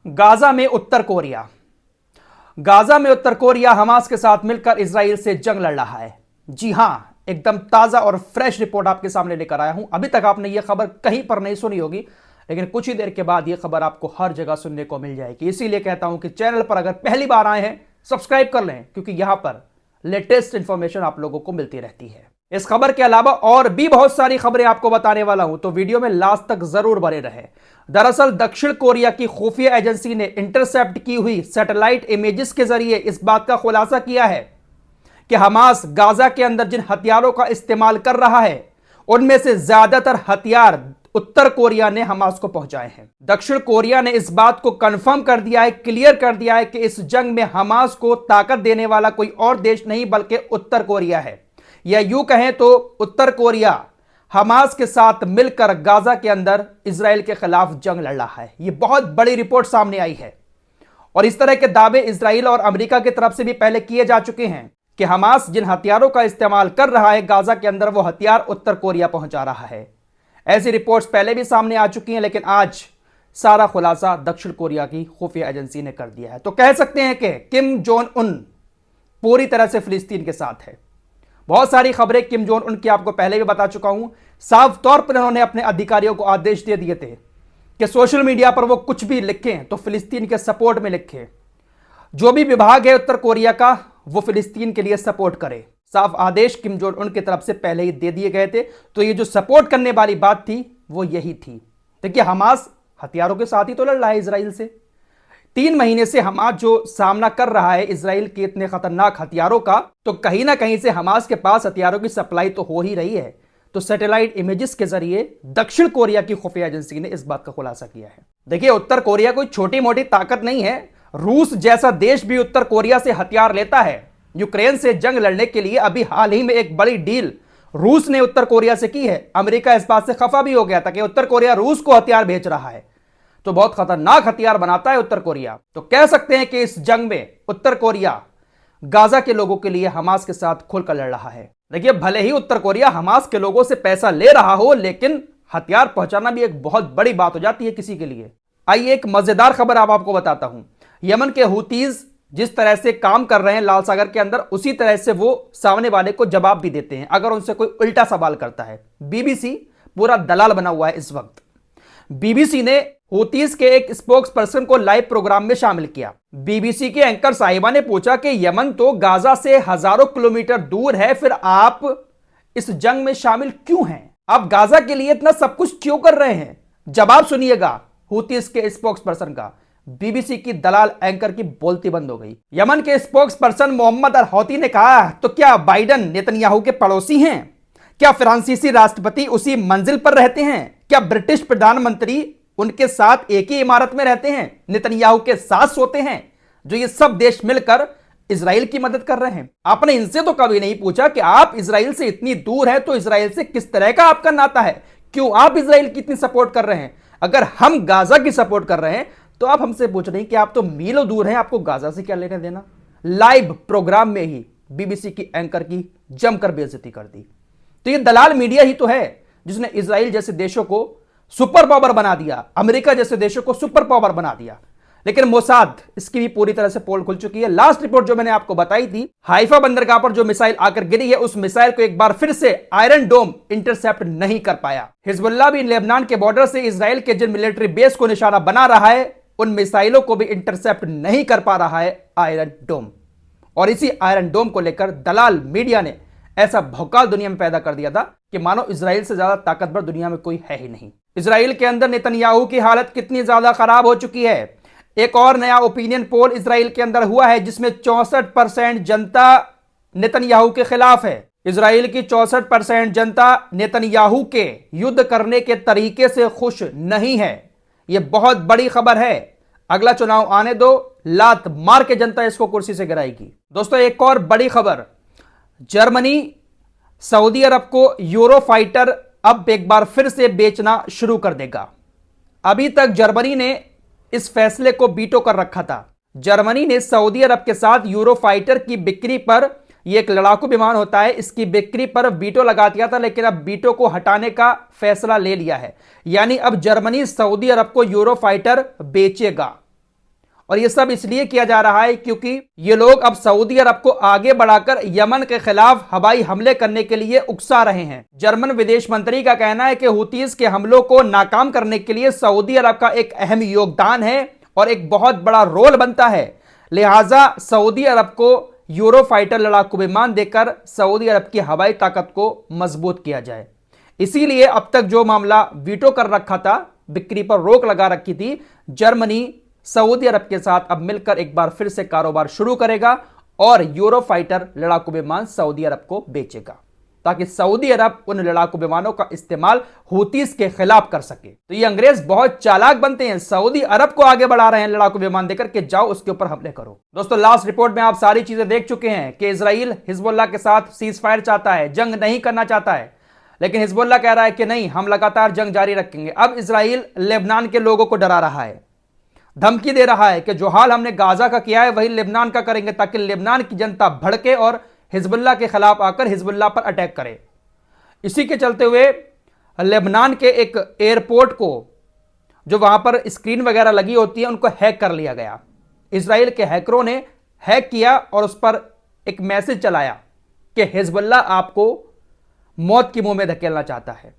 Gaza में उत्तर Korea Hamas के साथ मिलकर इजराइल से जंग लड़ रहा है। जी हां, एकदम ताजा और फ्रेश रिपोर्ट आपके सामने लेकर आया हूं। अभी तक आपने यह खबर कहीं पर नहीं सुनी होगी, लेकिन कुछ ही देर के बाद यह खबर आपको हर जगह सुनने को मिल जाएगी। इसीलिए कहता हूं कि चैनल पर अगर पहली बार आए हैं सब्सक्राइब कर लें, क्योंकि यहां पर लेटेस्ट इंफॉर्मेशन आप लोगों को मिलती रहती है। इस खबर के अलावा और भी बहुत सारी खबरें आपको बताने वाला हूं, तो वीडियो में लास्ट तक जरूर बने रहे। दरअसल दक्षिण कोरिया की खुफिया एजेंसी ने इंटरसेप्ट की हुई सैटेलाइट इमेजेस के जरिए इस बात का खुलासा किया है कि हमास गाजा के अंदर जिन हथियारों का इस्तेमाल कर रहा है, उनमें से ज्यादातर हथियार उत्तर कोरिया ने हमास को पहुंचाए हैं। दक्षिण कोरिया ने इस बात को कंफर्म कर दिया है, क्लियर कर दिया है कि इस जंग में हमास को ताकत देने वाला कोई और देश नहीं बल्कि उत्तर कोरिया है। या यूं कहें तो उत्तर कोरिया हमास के साथ मिलकर गाजा के अंदर इजराइल के खिलाफ जंग लड़ रहा है। यह बहुत बड़ी रिपोर्ट सामने आई है और इस तरह के दावे इजराइल और अमेरिका की तरफ से भी पहले किए जा चुके हैं कि हमास जिन हथियारों का इस्तेमाल कर रहा है गाजा के अंदर, वो हथियार उत्तर कोरिया पहुंचा रहा है। ऐसी रिपोर्ट्स पहले भी सामने आ चुकी हैं, लेकिन आज सारा खुलासा दक्षिण कोरिया की खुफिया एजेंसी ने कर दिया है। तो कह सकते हैं कि किम जोंग उन पूरी तरह से फिलिस्तीन के साथ है। बहुत सारी खबरें किम जोंग उन की आपको पहले भी बता चुका हूं। साफ तौर पर उन्होंने अपने अधिकारियों को आदेश दे दिए थे कि सोशल मीडिया पर वो कुछ भी लिखें तो फिलिस्तीन के सपोर्ट में लिखें। जो भी विभाग है उत्तर कोरिया का, वो फिलिस्तीन के लिए सपोर्ट करे। साफ आदेश किम जोंग उन की तरफ से पहले ही दे दिए गए थे। तो ये जो सपोर्ट करने वाली बात थी वो यही थी। देखिए, हमास हथियारों के साथ ही तो लड़ रहा है इजराइल से। 3 महीने से हमास जो सामना कर रहा है इजराइल के इतने खतरनाक हथियारों का, तो कहीं ना कहीं से हमास के पास हथियारों की सप्लाई तो हो ही रही है। तो सैटेलाइट इमेजेस के जरिए दक्षिण कोरिया की खुफिया एजेंसी ने इस बात का खुलासा किया है। देखिए, उत्तर कोरिया कोई छोटी मोटी ताकत नहीं है। रूस जैसा देश भी उत्तर कोरिया से हथियार लेता है। यूक्रेन से जंग लड़ने के लिए अभी हाल ही में एक बड़ी डील रूस ने उत्तर कोरिया से की है। अमेरिका इस बात से खफा भी हो गया था कि उत्तर कोरिया रूस को हथियार भेज रहा है। तो बहुत खतरनाक हथियार बनाता है उत्तर कोरिया। तो कह सकते हैं कि इस जंग में उत्तर कोरिया गाजा के लोगों के लिए हमास के साथ खुलकर लड़ रहा है। देखिए, भले ही उत्तर कोरिया हमास के लोगों से पैसा ले रहा हो, लेकिन हथियार पहुंचाना भी एक बहुत बड़ी बात हो जाती है किसी के लिए। आइए एक मजेदार खबर आपको बताता हूं। यमन के हुतीज जिस तरह से काम कर रहे हैं लाल सागर के अंदर, उसी तरह से वो सामने वाले को जवाब भी देते हैं अगर उनसे कोई उल्टा सवाल करता है। बीबीसी पूरा दलाल बना हुआ है इस वक्त। बीबीसी ने हुतीज के एक स्पोक्स पर्सन को लाइव प्रोग्राम में शामिल किया। बीबीसी के एंकर साहिबा ने पूछा कि यमन तो गाजा से हजारों किलोमीटर दूर है, फिर आप इस जंग में शामिल क्यों हैं? आप गाजा के लिए इतना सब कुछ क्यों कर रहे हैं? जवाब सुनिएगा हुतीज के स्पोक्स पर्सन का। बीबीसी की दलाल एंकर की बोलती बंद हो गई। यमन के स्पोक्स पर्सन मोहम्मद अल हौती ने कहा, तो क्या बाइडन नेतन्याहू के पड़ोसी हैं? क्या फ्रांसीसी राष्ट्रपति उसी मंजिल पर रहते हैं? क्या ब्रिटिश प्रधानमंत्री उनके साथ एक ही इमारत में रहते हैं, नेतन्याहू के साथ सोते हैं? जो ये सब देश मिलकर इजराइल की मदद कर रहे हैं। आपने इनसे तो कभी नहीं पूछा कि आप इजराइल से इतनी दूर हैं, तो इजराइल से किस तरह का आपका नाता है? क्यों आप इजराइल की इतनी सपोर्ट कर रहे हैं? अगर हम गाजा की सपोर्ट कर रहे हैं तो आप हमसे पूछ रहे हैं कि आप तो मीलों दूर हैं, आपको गाजा से क्या लेने देना? लाइव प्रोग्राम में ही बीबीसी की एंकर की जमकर बेइज्जती कर दी। तो ये दलाल मीडिया ही तो है जिसने इजराइल जैसे देशों को सुपर पावर बना दिया, अमेरिका जैसे देशों को सुपर पावर बना दिया। लेकिन मोसाद, इसकी भी पूरी तरह से पोल खुल चुकी है। लास्ट रिपोर्ट जो मैंने आपको बताई थी, हाइफा बंदरगाह पर जो मिसाइल आकर गिरी है, उस मिसाइल को एक बार फिर से आयरन डोम इंटरसेप्ट नहीं कर पाया। हिजबुल्लाह भी लेबनान के बॉर्डर से इजराइल के जिन मिलिट्री बेस को निशाना बना रहा है, उन मिसाइलों को भी इंटरसेप्ट नहीं कर पा रहा है आयरन डोम। और इसी आयरन डोम को लेकर दलाल मीडिया ने ऐसा भौकाल दुनिया में पैदा कर दिया था कि मानो इजराइल से ज्यादा ताकतवर दुनिया में कोई है ही नहीं। इजराइल के अंदर नेतन्याहू की हालत कितनी ज्यादा खराब हो चुकी है। एक और नया ओपिनियन पोल इजराइल के अंदर हुआ है, जिसमें 64% जनता नेतन्याहू के खिलाफ है। इजराइल की 64% जनता नेतन्याहू के युद्ध करने के तरीके से खुश नहीं है। यह बहुत बड़ी खबर है। अगला चुनाव आने दो, लात मार के जनता इसको कुर्सी से गिराएगी। दोस्तों, एक और बड़ी खबर, जर्मनी सऊदी अरब को यूरो फाइटर अब एक बार फिर से बेचना शुरू कर देगा। अभी तक जर्मनी ने इस फैसले को वीटो कर रखा था। जर्मनी ने सऊदी अरब के साथ यूरो फाइटर की बिक्री पर, यह एक लड़ाकू विमान होता है, इसकी बिक्री पर वीटो लगा दिया था, लेकिन अब वीटो को हटाने का फैसला ले लिया है। यानी अब जर्मनी सऊदी अरब को यूरो फाइटर बेचेगा। और ये सब इसलिए किया जा रहा है क्योंकि ये लोग अब सऊदी अरब को आगे बढ़ाकर यमन के खिलाफ हवाई हमले करने के लिए उकसा रहे हैं। जर्मन विदेश मंत्री का कहना है कि हुतीज के हमलों को नाकाम करने के लिए सऊदी अरब का एक अहम योगदान है और एक बहुत बड़ा रोल बनता है। लिहाजा सऊदी अरब को यूरोफाइटर लड़ाकू विमान देकर सऊदी अरब की हवाई ताकत को मजबूत किया जाए। इसीलिए अब तक जो मामला वीटो कर रखा था, बिक्री पर रोक लगा रखी थी, जर्मनी सऊदी अरब के साथ अब मिलकर एक बार फिर से कारोबार शुरू करेगा और यूरोफाइटर लड़ाकू विमान सऊदी अरब को बेचेगा ताकि सऊदी अरब उन लड़ाकू विमानों का इस्तेमाल हुतीस के खिलाफ कर सके। तो ये अंग्रेज बहुत चालाक बनते हैं, सऊदी अरब को आगे बढ़ा रहे हैं लड़ाकू विमान देकर के जाओ उसके ऊपर हमले करो। दोस्तों, लास्ट रिपोर्ट में आप सारी चीजें देख चुके हैं कि इजराइल हिजबुल्लाह के साथ सीज फायर चाहता है, जंग नहीं करना चाहता है, लेकिन हिजबुल्लाह कह रहा है कि नहीं, हम लगातार जंग जारी रखेंगे। अब इजराइल लेबनान के लोगों को डरा रहा है, धमकी दे रहा है कि जो हाल हमने गाजा का किया है वही लेबनान का करेंगे ताकि लेबनान की जनता भड़के और हिजबुल्लाह के खिलाफ आकर हिजबुल्लाह पर अटैक करे। इसी के चलते हुए लेबनान के एक एयरपोर्ट को, जो वहां पर स्क्रीन वगैरह लगी होती है, उनको हैक कर लिया गया। इजराइल के हैकरों ने हैक किया और उस पर एक मैसेज चलाया कि हिजबुल्लाह आपको मौत की मुंह में धकेलना चाहता है।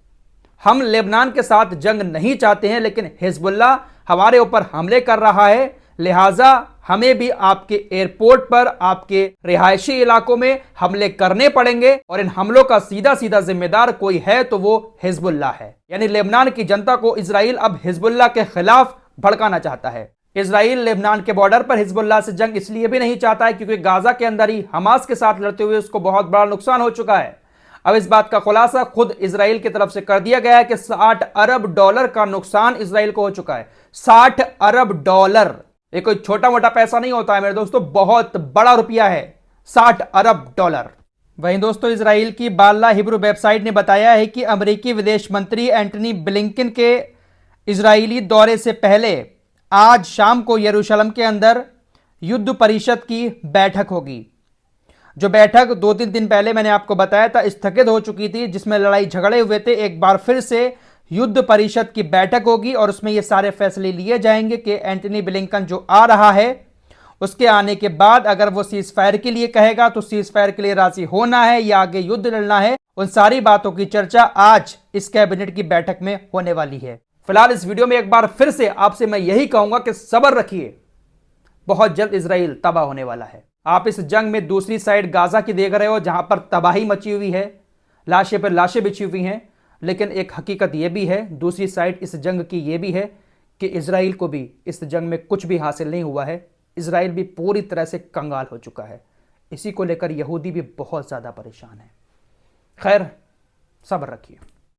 हम लेबनान के साथ जंग नहीं चाहते हैं, लेकिन हिजबुल्लाह हमारे ऊपर हमले कर रहा है, लिहाजा हमें भी आपके एयरपोर्ट पर, आपके रिहायशी इलाकों में हमले करने पड़ेंगे और इन हमलों का सीधा सीधा जिम्मेदार कोई है तो वो हिजबुल्लाह है। यानी लेबनान की जनता को इजराइल अब हिजबुल्लाह के खिलाफ भड़काना चाहता है। इजराइल लेबनान के बॉर्डर पर हिजबुल्लाह से जंग इसलिए भी नहीं चाहता है क्योंकि गाजा के अंदर ही हमास के साथ लड़ते हुए उसको बहुत बड़ा नुकसान हो चुका है। अब इस बात का खुलासा खुद इजराइल की तरफ से कर दिया गया है कि 60 अरब डॉलर का नुकसान इजराइल को हो चुका है। 60 अरब डॉलर, ये कोई छोटा मोटा पैसा नहीं होता है मेरे दोस्तों, बहुत बड़ा रुपया है 60 अरब डॉलर। वहीं दोस्तों, इजराइल की बाल्ला हिब्रू वेबसाइट ने बताया है कि अमेरिकी विदेश मंत्री एंटनी ब्लिंकन के इजरायली दौरे से पहले आज शाम को यरूशलेम के अंदर युद्ध परिषद की बैठक होगी। जो बैठक 2-3 दिन पहले मैंने आपको बताया था स्थगित हो चुकी थी, जिसमें लड़ाई झगड़े हुए थे, एक बार फिर से युद्ध परिषद की बैठक होगी और उसमें ये सारे फैसले लिए जाएंगे कि एंटनी ब्लिंकन जो आ रहा है उसके आने के बाद अगर वो सीज फायर के लिए कहेगा तो सीज फायर के लिए राजी होना है या आगे युद्ध लड़ना है। उन सारी बातों की चर्चा आज इस कैबिनेट की बैठक में होने वाली है। फिलहाल इस वीडियो में एक बार फिर से आपसे मैं यही कहूंगा कि सब्र रखिए, बहुत जल्द इजराइल तबाह होने वाला है। आप इस जंग में दूसरी साइड गाजा की देख रहे हो जहां पर तबाही मची हुई है, लाशें पर लाशें बिछी हुई हैं, लेकिन एक हकीकत यह भी है, दूसरी साइड इस जंग की यह भी है कि इजराइल को भी इस जंग में कुछ भी हासिल नहीं हुआ है। इजराइल भी पूरी तरह से कंगाल हो चुका है। इसी को लेकर यहूदी भी बहुत ज़्यादा परेशान है। खैर, सब्र रखिए।